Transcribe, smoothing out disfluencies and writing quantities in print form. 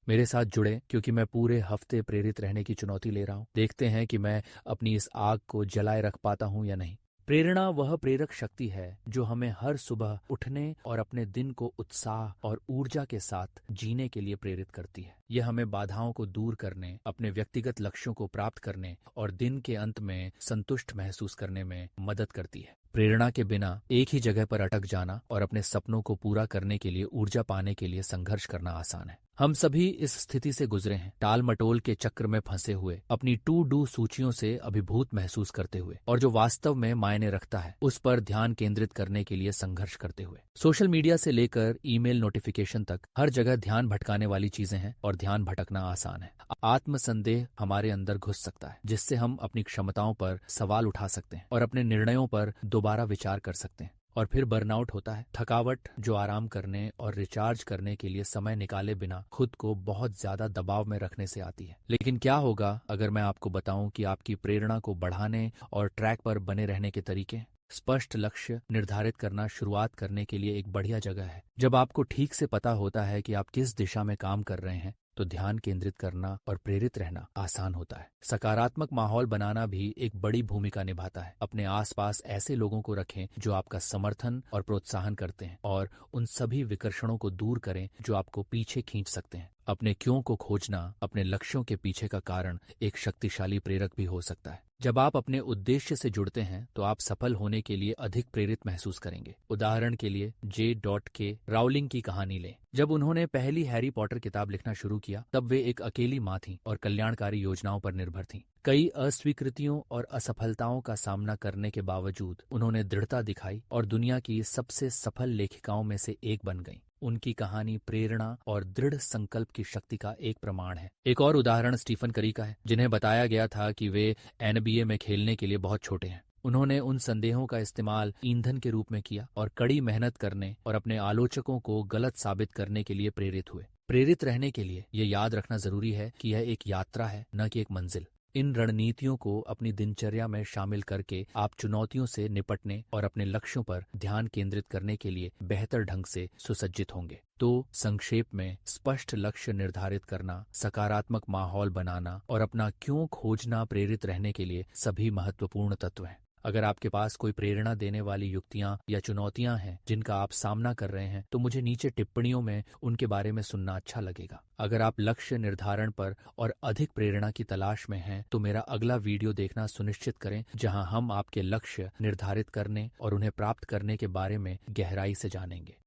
मेरे साथ जुड़े क्योंकि मैं पूरे हफ्ते प्रेरित रहने की चुनौती ले रहा हूँ। देखते हैं कि मैं अपनी इस आग को जलाए रख पाता हूँ या नहीं। प्रेरणा वह प्रेरक शक्ति है जो हमें हर सुबह उठने और अपने दिन को उत्साह और ऊर्जा के साथ जीने के लिए प्रेरित करती है। यह हमें बाधाओं को दूर करने, अपने व्यक्तिगत लक्ष्यों को प्राप्त करने और दिन के अंत में संतुष्ट महसूस करने में मदद करती है। प्रेरणा के बिना एक ही जगह पर अटक जाना और अपने सपनों को पूरा करने के लिए ऊर्जा पाने के लिए संघर्ष करना आसान है। हम सभी इस स्थिति से गुजरे हैं, टाल मटोल के चक्र में फंसे हुए, अपनी टू डू सूचियों से अभिभूत महसूस करते हुए और जो वास्तव में मायने रखता है उस पर ध्यान केंद्रित करने के लिए संघर्ष करते हुए। सोशल मीडिया से लेकर ईमेल नोटिफिकेशन तक हर जगह ध्यान भटकाने वाली चीजें हैं और ध्यान भटकना आसान है। आत्मसंदेह हमारे अंदर घुस सकता है जिससे हम अपनी क्षमताओं पर सवाल उठा सकते हैं और अपने निर्णयों पर दोबारा विचार कर सकते हैं। और फिर बर्नआउट होता है, थकावट जो आराम करने और रिचार्ज करने के लिए समय निकाले बिना खुद को बहुत ज्यादा दबाव में रखने से आती है। लेकिन क्या होगा अगर मैं आपको बताऊं कि आपकी प्रेरणा को बढ़ाने और ट्रैक पर बने रहने के तरीके? स्पष्ट लक्ष्य निर्धारित करना शुरुआत करने के लिए एक बढ़िया जगह है। जब आपको ठीक से पता होता है कि आप किस दिशा में काम कर रहे हैं तो ध्यान केंद्रित करना और प्रेरित रहना आसान होता है। सकारात्मक माहौल बनाना भी एक बड़ी भूमिका निभाता है। अपने आसपास ऐसे लोगों को रखें जो आपका समर्थन और प्रोत्साहन करते हैं और उन सभी विकर्षणों को दूर करें जो आपको पीछे खींच सकते हैं। अपने क्यों को खोजना, अपने लक्ष्यों के पीछे का कारण एक शक्तिशाली प्रेरक भी हो सकता है। जब आप अपने उद्देश्य से जुड़ते हैं तो आप सफल होने के लिए अधिक प्रेरित महसूस करेंगे। उदाहरण के लिए J.K. राउलिंग की कहानी लें। जब उन्होंने पहली हैरी पॉटर किताब लिखना शुरू किया तब वे एक अकेली माँ थीं और कल्याणकारी योजनाओं पर निर्भर थीं। कई अस्वीकृतियों और असफलताओं का सामना करने के बावजूद उन्होंने दृढ़ता दिखाई और दुनिया की सबसे सफल लेखिकाओं में से एक बन गईं। उनकी कहानी प्रेरणा और दृढ़ संकल्प की शक्ति का एक प्रमाण है। एक और उदाहरण स्टीफन करी का है, जिन्हें बताया गया था कि वे NBA में खेलने के लिए बहुत छोटे हैं। उन्होंने उन संदेहों का इस्तेमाल ईंधन के रूप में किया और कड़ी मेहनत करने और अपने आलोचकों को गलत साबित करने के लिए प्रेरित हुए। प्रेरित रहने के लिए ये याद रखना जरूरी है कि यह एक यात्रा है, न कि एक मंजिल। इन रणनीतियों को अपनी दिनचर्या में शामिल करके आप चुनौतियों से निपटने और अपने लक्ष्यों पर ध्यान केंद्रित करने के लिए बेहतर ढंग से सुसज्जित होंगे। तो संक्षेप में, स्पष्ट लक्ष्य निर्धारित करना, सकारात्मक माहौल बनाना और अपना क्यों खोजना प्रेरित रहने के लिए सभी महत्वपूर्ण तत्व हैं। अगर आपके पास कोई प्रेरणा देने वाली युक्तियां या चुनौतियां हैं जिनका आप सामना कर रहे हैं तो मुझे नीचे टिप्पणियों में उनके बारे में सुनना अच्छा लगेगा। अगर आप लक्ष्य निर्धारण पर और अधिक प्रेरणा की तलाश में हैं तो मेरा अगला वीडियो देखना सुनिश्चित करें जहां हम आपके लक्ष्य निर्धारित करने और उन्हें प्राप्त करने के बारे में गहराई से जानेंगे।